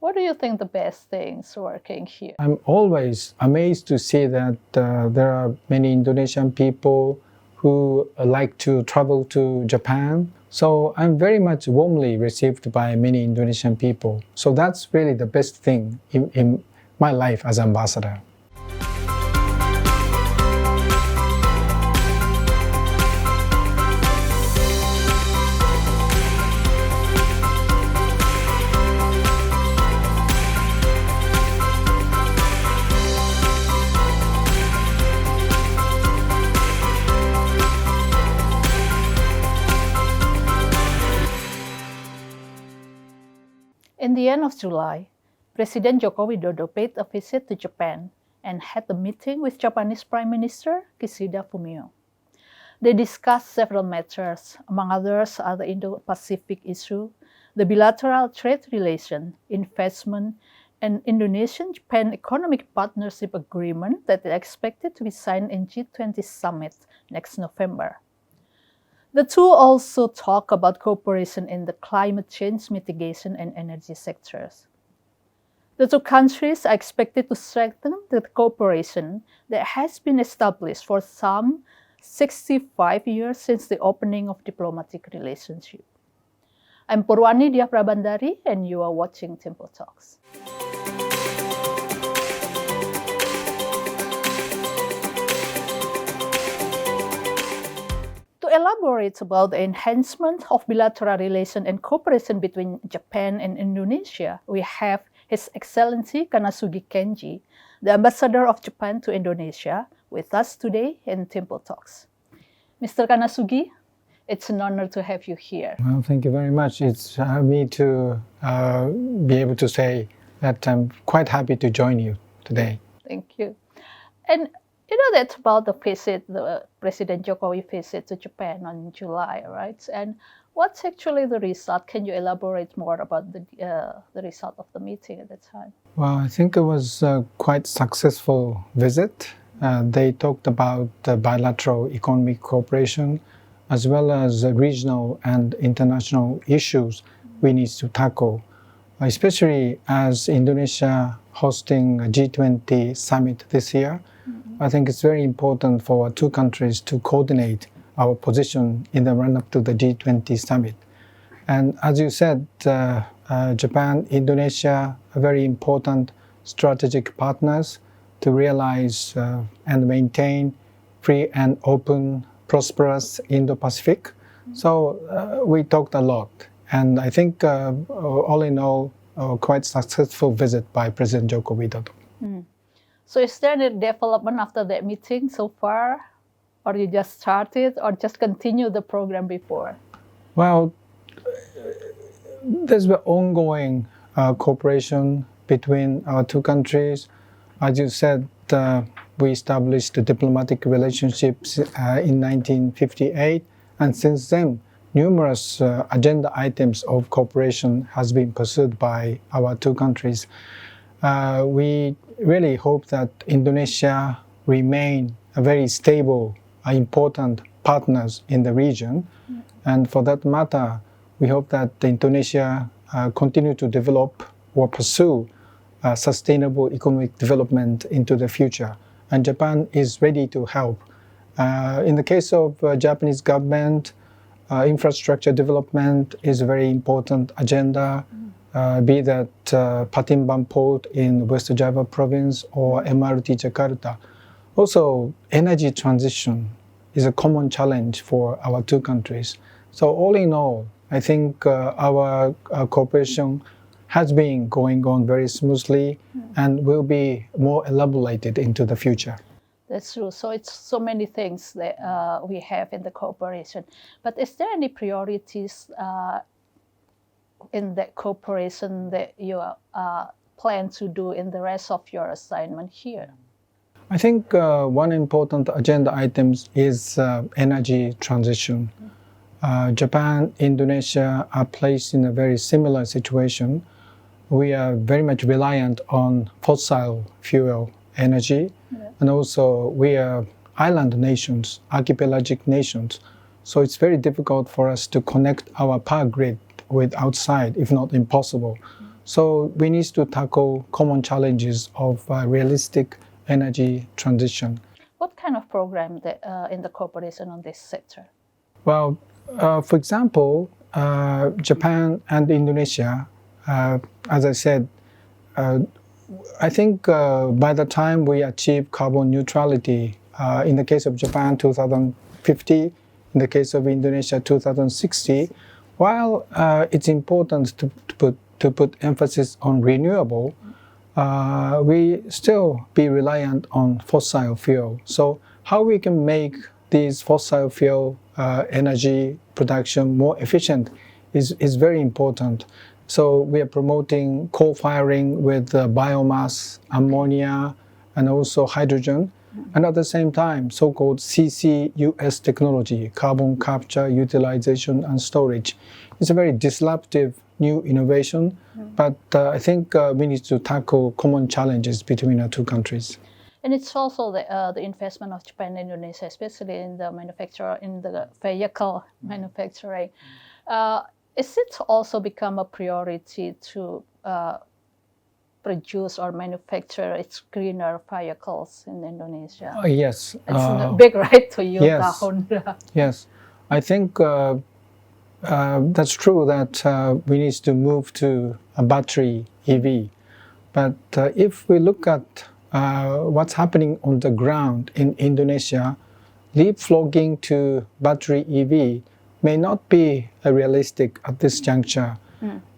What do you think the best things working here? I'm always amazed to see that there are many Indonesian people who like to travel to Japan. So I'm very much warmly received by many Indonesian people. So that's really the best thing in my life as ambassador. In the end of July, President Joko Widodo paid a visit to Japan and had a meeting with Japanese Prime Minister Kishida Fumio. They discussed several matters, among others are the Indo-Pacific issue, the bilateral trade relation, investment, and Indonesian-Japan Economic Partnership Agreement that is expected to be signed in G20 summit next November. The two also talk about cooperation in the climate change mitigation and energy sectors. The two countries are expected to strengthen the cooperation that has been established for some 65 years since the opening of diplomatic relationship. I'm Purwani Dia Prabandari, and you are watching Tempo Talks. To elaborate about the enhancement of bilateral relation and cooperation between Japan and Indonesia, we have His Excellency Kanasugi Kenji, the Ambassador of Japan to Indonesia, with us today in Tempo Talks. Mr. Kanasugi, it's an honor to have you here. Well, thank you very much. It's me to be able to say that I'm quite happy to join you today. Thank you. And you know that's about the visit, the President Jokowi visit to Japan on July, right? And what's actually the result? Can you elaborate more about the result of the meeting at the time? Well, I think it was a quite successful visit. They talked about bilateral economic cooperation as well as regional and international issues we need to tackle, especially as Indonesia hosting a G20 summit this year. I think it's very important for our two countries to coordinate our position in the run-up to the G20 summit. And as you said, Japan, Indonesia are very important strategic partners to realize and maintain free and open, prosperous Indo-Pacific. So we talked a lot. And I think all in all, a quite successful visit by President Joko Widodo. So is there any development after that meeting so far? Or you just started or just continue the program before? Well, there's been ongoing cooperation between our two countries. As you said, we established diplomatic relationships in 1958. And since then, numerous agenda items of cooperation has been pursued by our two countries. We really hope that Indonesia remain a very stable, important partners in the region. And for that matter, we hope that Indonesia continue to develop or pursue sustainable economic development into the future. And Japan is ready to help. In the case of Japanese government, infrastructure development is a very important agenda. Be that Patinban Port in West Java province or MRT Jakarta. Also, energy transition is a common challenge for our two countries. So all in all, I think our cooperation has been going on very smoothly and will be more elaborated into the future. That's true. So it's so many things that we have in the cooperation. But is there any priorities in that cooperation that you plan to do in the rest of your assignment here? I think one important agenda item is energy transition. Japan, Indonesia are placed in a very similar situation. We are very much reliant on fossil fuel energy, and also we are island nations, archipelagic nations. So it's very difficult for us to connect our power grid with outside, if not impossible. So we need to tackle common challenges of realistic energy transition. What kind of program in the cooperation on this sector? Well, for example, Japan and Indonesia, as I said, I think by the time we achieve carbon neutrality, in the case of Japan 2050, in the case of Indonesia 2060, while it's important to put emphasis on renewable, we still be reliant on fossil fuel. So how we can make these fossil fuel energy production more efficient is very important. So we are promoting coal firing with biomass, ammonia, and also hydrogen. And at the same time, so-called CCUS technology, carbon capture, utilization, and storage. It's a very disruptive new innovation, but I think we need to tackle common challenges between our two countries. And it's also the investment of Japan and Indonesia, especially in the vehicle manufacturing. Is it also become a priority to produce or manufacture its greener vehicles in Indonesia? Yes. It's big, right? Toyota, yes. Honda. Yes. I think that's true that we need to move to a battery EV. But if we look at what's happening on the ground in Indonesia, leapfrogging to battery EV may not be realistic at this juncture.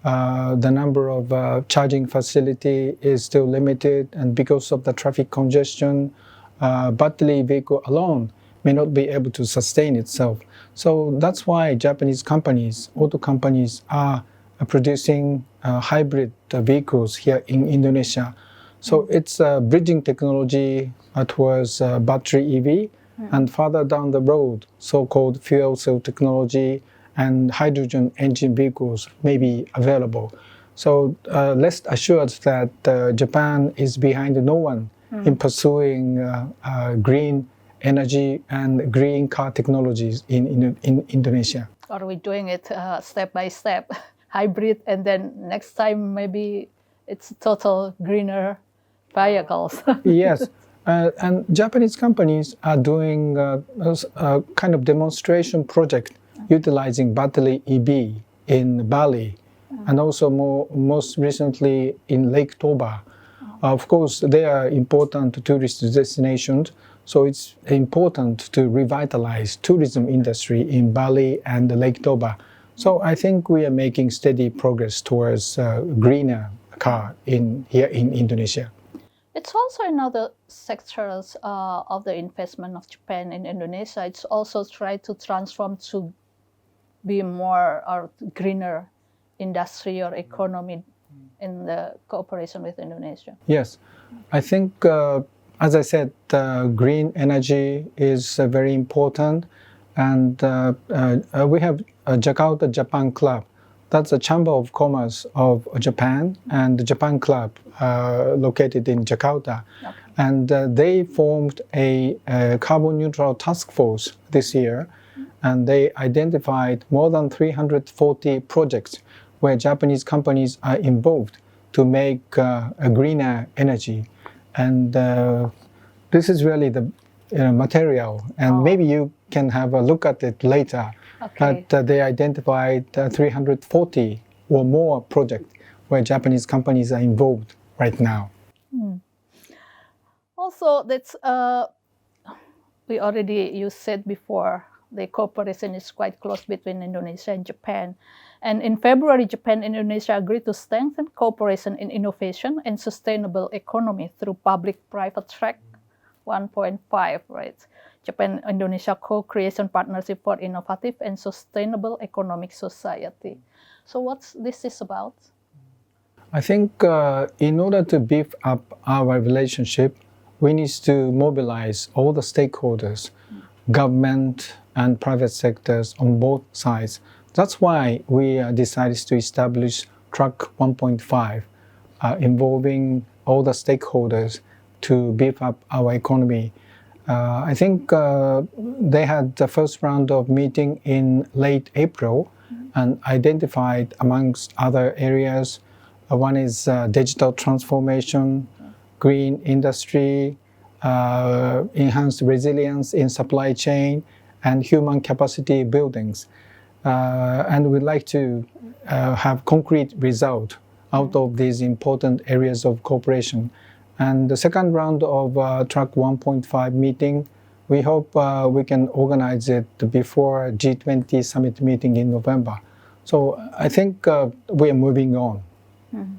The number of charging facility is still limited, and because of the traffic congestion, battery vehicle alone may not be able to sustain itself. So that's why Japanese companies, auto companies, are producing hybrid vehicles here in Indonesia. So it's a bridging technology towards battery EV, and further down the road, so-called fuel cell technology and hydrogen engine vehicles may be available. So rest assured that Japan is behind no one in pursuing green energy and green car technologies in Indonesia. Are we doing it step by step, hybrid, and then next time maybe it's total greener vehicles? Yes. And Japanese companies are doing a kind of demonstration project utilizing battery EV in Bali, and also most recently in Lake Toba. Of course, they are important tourist destinations, so it's important to revitalize tourism industry in Bali and Lake Toba. So I think we are making steady progress towards greener car here in Indonesia. It's also another sectors of the investment of Japan in Indonesia. It's also try to transform to be more or greener industry or economy in the cooperation with Indonesia. Yes, I think, as I said, green energy is very important, and we have a Jakarta Japan Club. That's a Chamber of Commerce of Japan and the Japan Club located in Jakarta. Okay. And they formed a carbon neutral task force this year, and they identified more than 340 projects where Japanese companies are involved to make a greener energy. And this is really the material, and maybe you can have a look at it later. Okay. But they identified 340 or more projects where Japanese companies are involved right now. Also, that's you said before, the cooperation is quite close between Indonesia and Japan. And in February, Japan and Indonesia agreed to strengthen cooperation in innovation and sustainable economy through public-private track 1.5, right? Japan-Indonesia CoCreation Partnership for Innovative and Sustainable Economic Society. So what's this is about? I think in order to beef up our relationship, we need to mobilize all the stakeholders, government and private sectors on both sides. That's why we decided to establish Track 1.5, involving all the stakeholders to beef up our economy. I think they had the first round of meeting in late April and identified, amongst other areas, One is digital transformation, green industry, enhanced resilience in supply chain, and human capacity buildings. And we'd like to have concrete result out of these important areas of cooperation. And the second round of Track 1.5 meeting, we hope we can organize it before G20 summit meeting in November. So I think we are moving on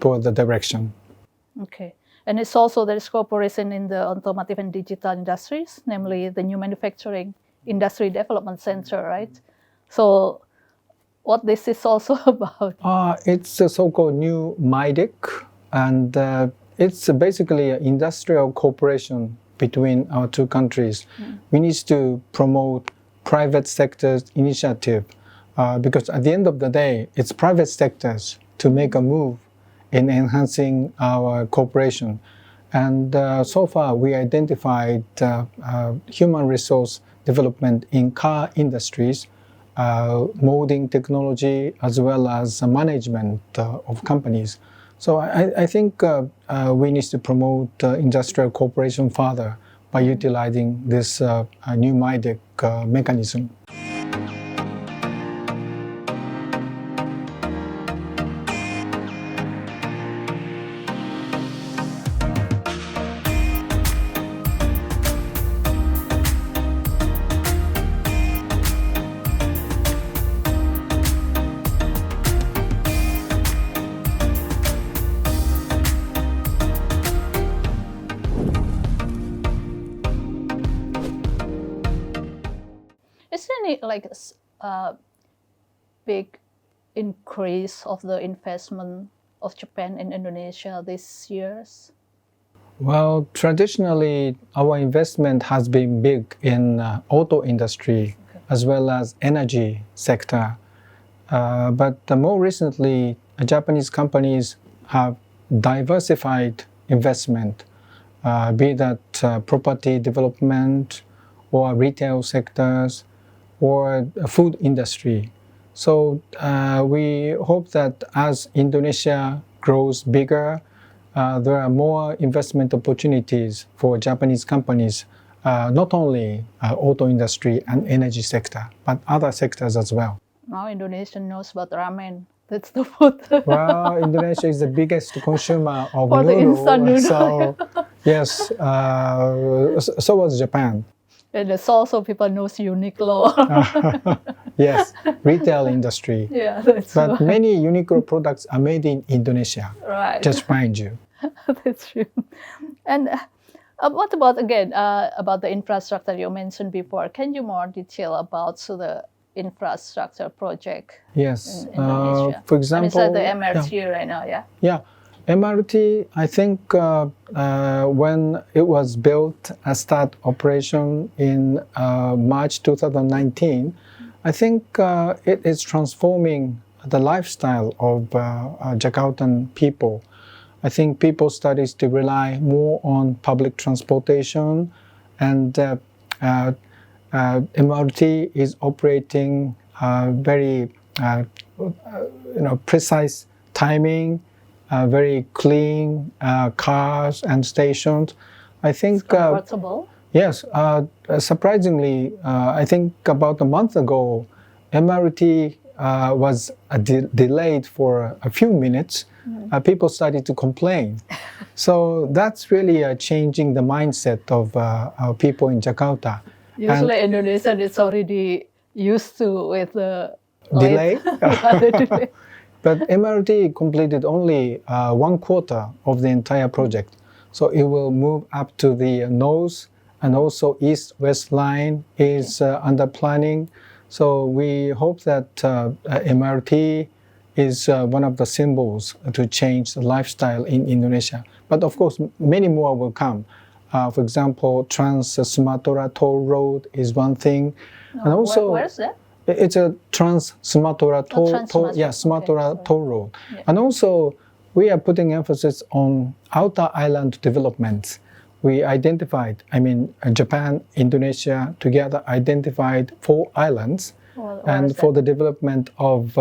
toward the direction. Okay. And it's also there is cooperation in the automotive and digital industries, namely the new manufacturing industry development center, right? So what this is also about? It's a so-called new MIDIC, and it's basically an industrial cooperation between our two countries. We need to promote private sector's initiative because at the end of the day, it's private sectors to make a move in enhancing our cooperation. And so far, we identified human resource development in car industries, molding technology, as well as management of companies. So I think we need to promote industrial cooperation further by utilizing this new MIDIC mechanism. Is there any like big increase of the investment of Japan in Indonesia this years? Well, traditionally, our investment has been big in auto industry as well as energy sector. But more recently, Japanese companies have diversified investment, be that property development or retail sectors or food industry. So we hope that as Indonesia grows bigger, there are more investment opportunities for Japanese companies, not only auto industry and energy sector, but other sectors as well. Now Indonesia knows about ramen. That's the food. Well, Indonesia is the biggest consumer of For the instant noodle. So yes, so was Japan. And it's also people knows Uniqlo. Yes, retail industry. Yeah, that's But right. many Uniqlo products are made in Indonesia. Right. Just mind you. That's true. And what about again about the infrastructure you mentioned before? Can you more detail about the infrastructure project Yes. in Indonesia? For example, I mean, the MRT right now, yeah. Yeah, MRT. I think when it was built, start operation in March 2019. I think it is transforming the lifestyle of Jakartan people. I think people started to rely more on public transportation, and MRT is operating very precise timing, very clean cars and stations. I think It's comfortable. yes. Surprisingly, I think about a month ago, MRT was delayed for a few minutes. People started to complain. So that's really changing the mindset of our people in Jakarta. Usually Indonesian is already used to with the Delay? the delay. But MRT completed only 1/4 of the entire project. So it will move up to the north, and also east-west line is under planning. So we hope that MRT is one of the symbols to change the lifestyle in Indonesia. But of course, many more will come. For example, Trans-Sumatera Toll Road is one thing. And also, where's that? it's a Trans-Sumatera Toll, Trans-Sumatera. Sumatera Okay, Toll Road. Yeah. And also, we are putting emphasis on outer island developments. We identified, Japan, Indonesia together identified 4 islands. and for the development of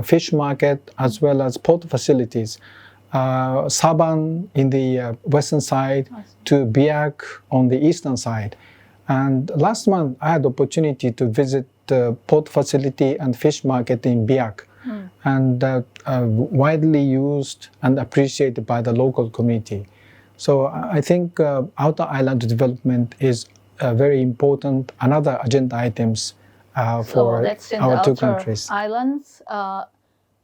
fish market as well as port facilities. Sabang in the western side to Biak on the eastern side. And last month, I had the opportunity to visit the port facility and fish market in Biak, and widely used and appreciated by the local community. So I think outer island development is very important, another agenda items for our two countries. Islands,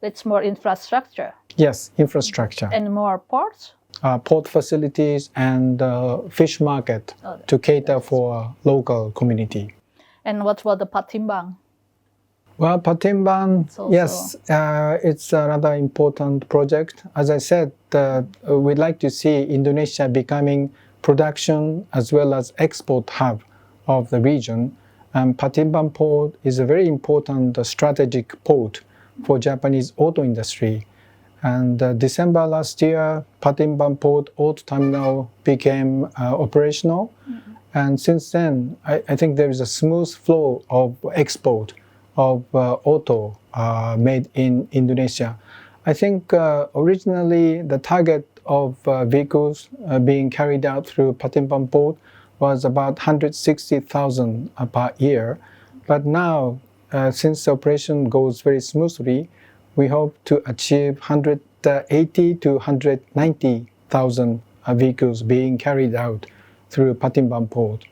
it's more infrastructure. Yes, infrastructure. And more ports? Port facilities and fish market to cater for local community. And what about the Patinban? Well, Patinban, yes, it's another important project. As I said, we'd like to see Indonesia becoming production as well as export hub of the region. And Patinban Port is a very important strategic port for Japanese auto industry. And December last year, Patinban Port Auto Terminal became operational. And since then, I think there is a smooth flow of export of auto made in Indonesia. I think originally the target of vehicles being carried out through Patinban Port was about 160,000 per year. But now, since the operation goes very smoothly, we hope to achieve 180 to 190,000 vehicles being carried out through Patinban Port.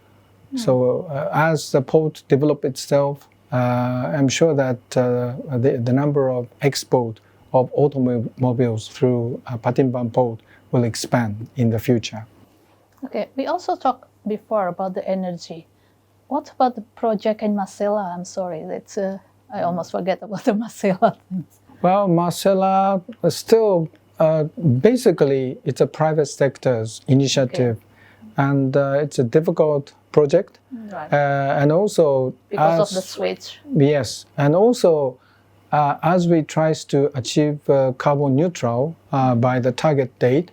So as the port develops itself, I'm sure that the number of export of automobiles through Patinban Port will expand in the future. Okay, we also talked before about the energy. What about the project in Masela? I'm sorry, that's I almost forget about the Masela things. Well, Masela still basically it's a private sector's initiative, and it's a difficult project. Right. And also because of the switch. Yes, and also as we try to achieve carbon neutral by the target date,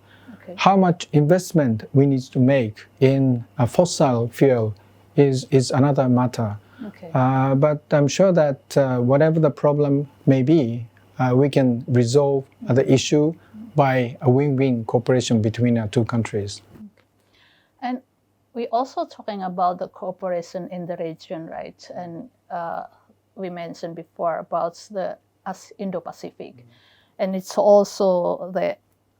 how much investment we need to make in a fossil fuel is another matter. But I'm sure that whatever the problem may be, we can resolve the issue by a win-win cooperation between our two countries. And we're also talking about the cooperation in the region, right? And we mentioned before about the Indo-Pacific. And it's also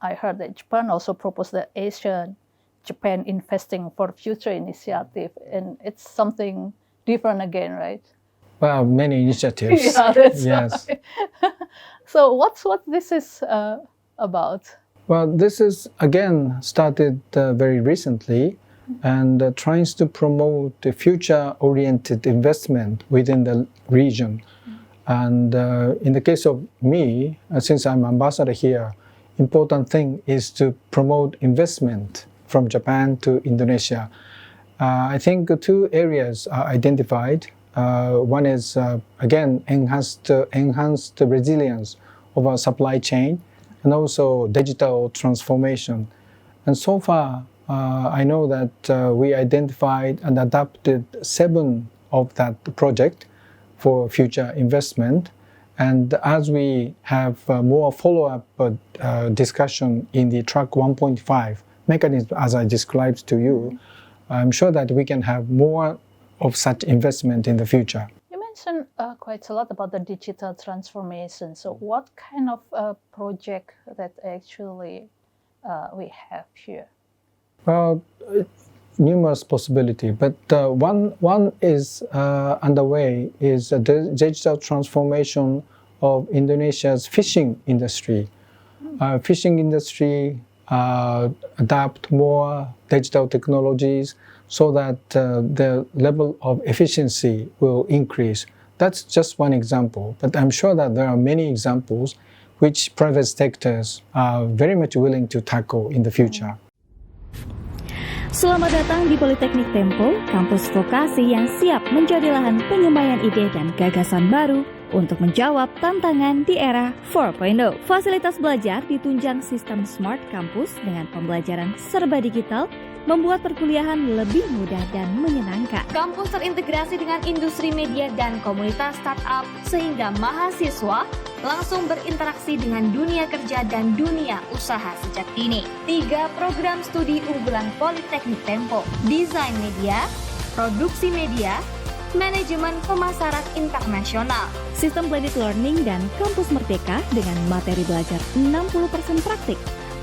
I heard that Japan also proposed the Asia-Japan Investing for Future initiative. And it's something different again, right? Well, many initiatives. Yeah, that's yes. Right. So what this is about? Well, this is again started very recently, and trying to promote the future-oriented investment within the region. And in the case of me, since I'm ambassador here, important thing is to promote investment from Japan to Indonesia. I think two areas are identified. One is, again, enhanced resilience of our supply chain, and also digital transformation. And so far, I know that we identified and adapted 7 of that project for future investment. And as we have more follow-up discussion in the track 1.5 mechanism, as I described to you, I'm sure that we can have more of such investment in the future. You mentioned quite a lot about the digital transformation. So what kind of project that actually we have here? Well, numerous possibilities, but one is underway is the digital transformation of Indonesia's fishing industry. Fishing industry adapt more digital technologies so that the level of efficiency will increase. That's just one example, but I'm sure that there are many examples which private sectors are very much willing to tackle in the future. Selamat datang di Politeknik Tempo, kampus vokasi yang siap menjadi lahan penyemayan ide dan gagasan baru untuk menjawab tantangan di era 4.0. Fasilitas belajar ditunjang sistem Smart Campus dengan pembelajaran serba digital, membuat perkuliahan lebih mudah dan menyenangkan. Kampus terintegrasi dengan industri media dan komunitas startup sehingga mahasiswa langsung berinteraksi dengan dunia kerja dan dunia usaha sejak dini. 3 program studi unggulan Politeknik Tempo, Desain Media, Produksi Media, Manajemen Pemasaran Internasional. Sistem blended learning dan kampus merdeka dengan materi belajar 60% praktik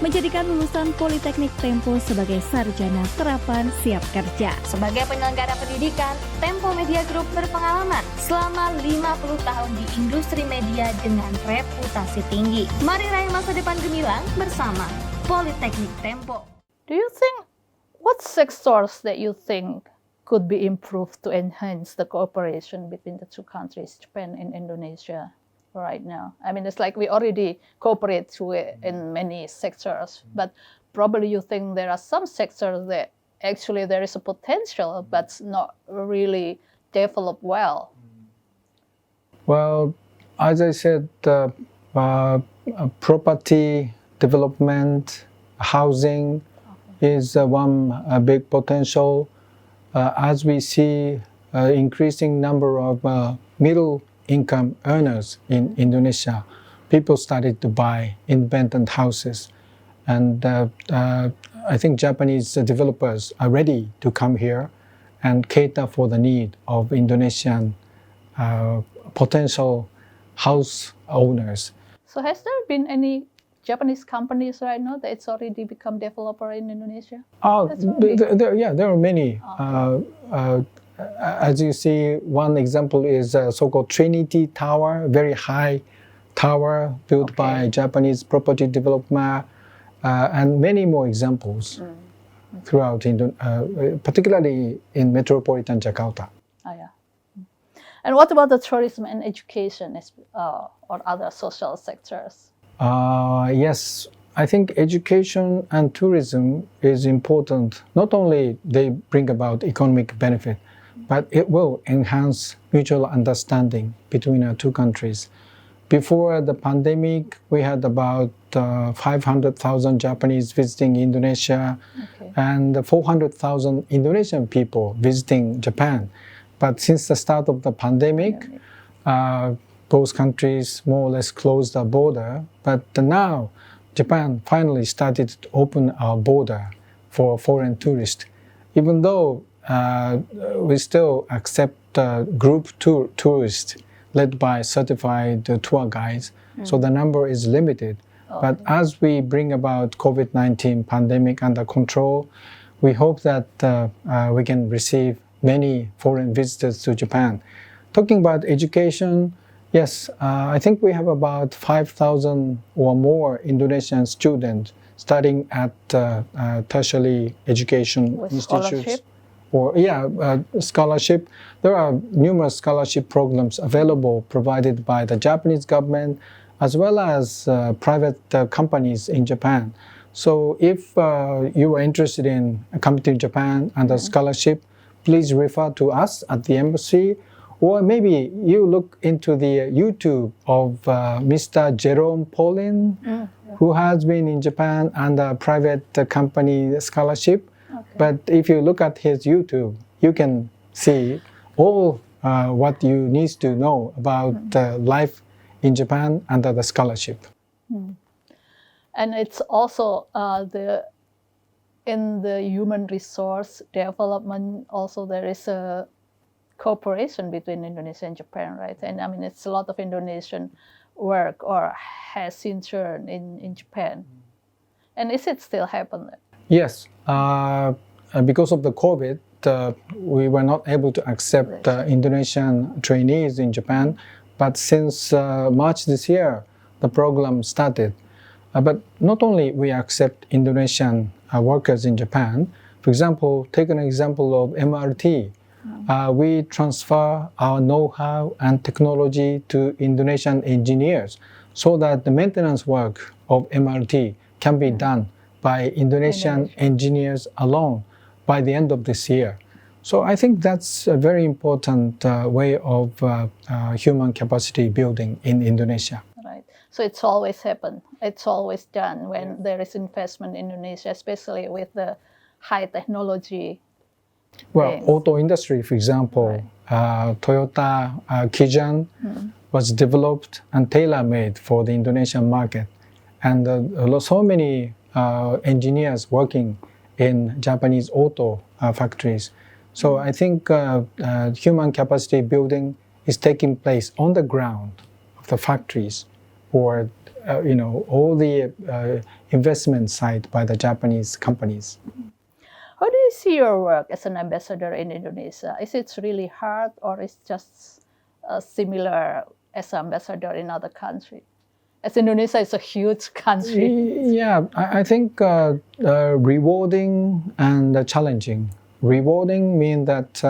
menjadikan lulusan Politeknik Tempo sebagai sarjana terapan siap kerja. Sebagai penyelenggara pendidikan, Tempo Media Group berpengalaman selama 50 tahun di industri media dengan reputasi tinggi. Mari raih masa depan gemilang bersama Politeknik Tempo. Do you think, what sectors that you think could be improved to enhance the cooperation between the two countries, Japan and Indonesia, right now? I mean, it's like we already cooperate in many sectors, but probably you think there are some sectors that actually there is a potential, but not really developed well. Well, as I said, property development, housing is one big potential. As we see increasing number of middle income earners in Indonesia, people started to buy independent houses. And I think Japanese developers are ready to come here and cater for the need of Indonesian potential house owners. So has there been any Japanese companies right now that it's already become developer in Indonesia? There are many. As you see, one example is so-called Trinity Tower, very high tower built by Japanese property developer, and many more examples throughout, particularly in metropolitan Jakarta. And what about the tourism and education or other social sectors? Yes, I think education and tourism is important. Not only they bring about economic benefit, but it will enhance mutual understanding between our two countries. Before the pandemic, we had about 500,000 Japanese visiting Indonesia and 400,000 Indonesian people visiting Japan. But since the start of the pandemic, both countries more or less closed the border. But now, Japan finally started to open our border for foreign tourists. Even though we still accept group tourists led by certified tour guides, so the number is limited. But as we bring about COVID-19 pandemic under control, we hope that we can receive many foreign visitors to Japan. Talking about education, yes, I think we have about 5,000 or more Indonesian students studying at tertiary education institutes. Scholarship. There are numerous scholarship programs available provided by the Japanese government as well as private companies in Japan. So if you are interested in coming to Japan under scholarship, please refer to us at the embassy, or maybe you look into the YouTube of Mr. Jerome Paulin, who has been in Japan under private company scholarship. But if you look at his YouTube, you can see all what you need to know about life in Japan under the scholarship. And it's also in the human resource development, also there is a cooperation between Indonesia and Japan, right? And I mean, it's a lot of Indonesian work or has interned in Japan. And is it still happening? Yes. Because of the COVID, we were not able to accept Indonesian trainees in Japan. But since March this year, the program started. But not only we accept Indonesian workers in Japan. For example, take an example of MRT. We transfer our know-how and technology to Indonesian engineers so that the maintenance work of MRT can be done by Indonesian engineers alone by the end of this year. So I think that's a very important way of human capacity building in Indonesia. Right. So it's always happened. It's always done when there is investment in Indonesia, especially with the high technology. Well, things. auto industry, for example, Toyota Kijang was developed and tailor-made for the Indonesian market. And so many engineers working in Japanese auto factories. So I think human capacity building is taking place on the ground of the factories, or all the investment side by the Japanese companies. How do you see your work as an ambassador in Indonesia? Is it really hard, or is just similar as ambassador in other countries? As Indonesia is a huge country. Yeah, I think rewarding and challenging. Rewarding means that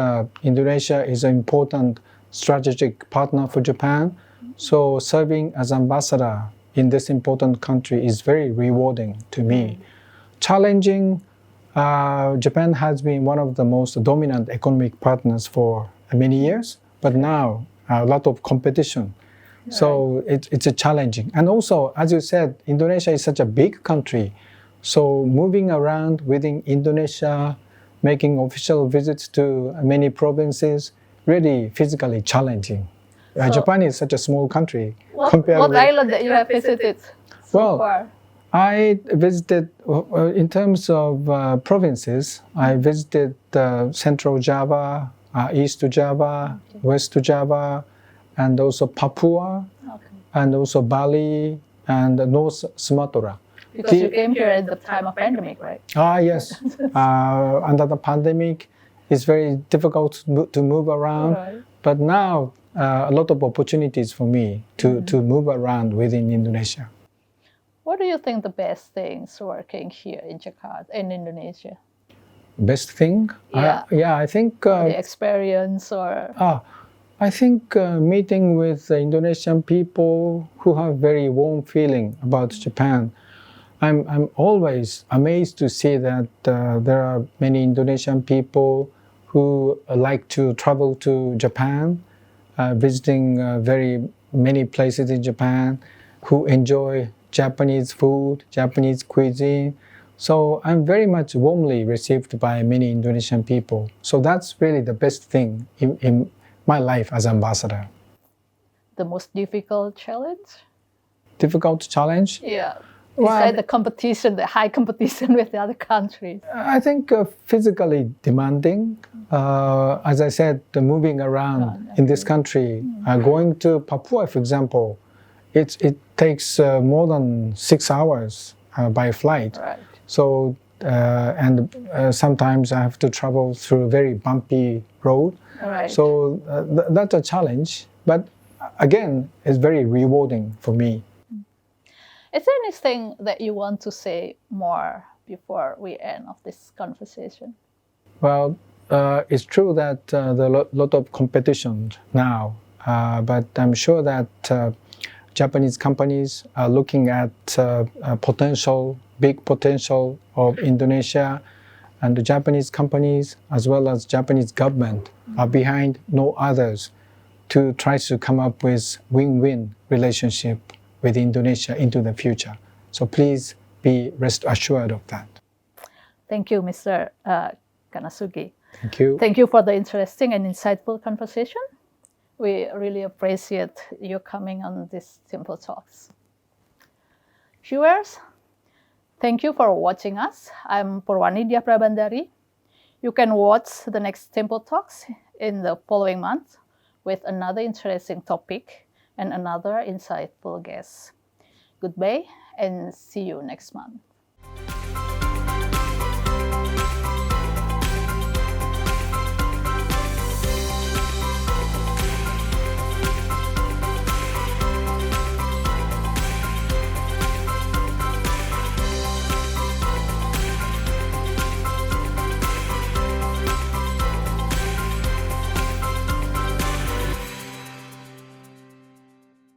Indonesia is an important strategic partner for Japan. So serving as ambassador in this important country is very rewarding to me. Challenging, Japan has been one of the most dominant economic partners for many years, but now a lot of competition. So it's a challenging. And also, as you said, Indonesia is such a big country. So moving around within Indonesia, making official visits to many provinces, really physically challenging. Japan is such a small country. What island that you have visited so far? I visited, in terms of provinces, I visited Central Java, East Java, West Java, and also Papua, and also Bali, and North Sumatra. Because you came here at the time of pandemic, right? Yes. Under the pandemic, it's very difficult to move around. Right. But now, a lot of opportunities for me to move around within Indonesia. What do you think the best things working here in Jakarta, in Indonesia? Best thing? Yeah. I think... the experience or... I think meeting with Indonesian people who have very warm feeling about Japan. I'm always amazed to see that there are many Indonesian people who like to travel to Japan, visiting very many places in Japan, who enjoy Japanese food, Japanese cuisine. So I'm very much warmly received by many Indonesian people. So that's really the best thing in my life as ambassador. The most difficult challenge? Difficult challenge? Yeah. Well, Besides the competition, the high competition with the other countries. I think physically demanding. As I said, the moving around in this country, going to Papua, for example, it takes more than 6 hours by flight. Right. So, and sometimes I have to travel through a very bumpy road. Right. So that's a challenge, but again, it's very rewarding for me. Is there anything that you want to say more before we end of this conversation? Well, it's true that there are a lot of competition now, but I'm sure that Japanese companies are looking at big potential of Indonesia, and the Japanese companies as well as Japanese government are behind no others to try to come up with win-win relationship with Indonesia into the future. So please be rest assured of that. Thank you, Mr. Kanasugi. Thank you. Thank you for the interesting and insightful conversation. We really appreciate you coming on these Simple Talks. Viewers, thank you for watching us. I'm Purwani Dia Prabandari. You can watch the next Simple Talks in the following month with another interesting topic and another insightful guest. Goodbye and see you next month.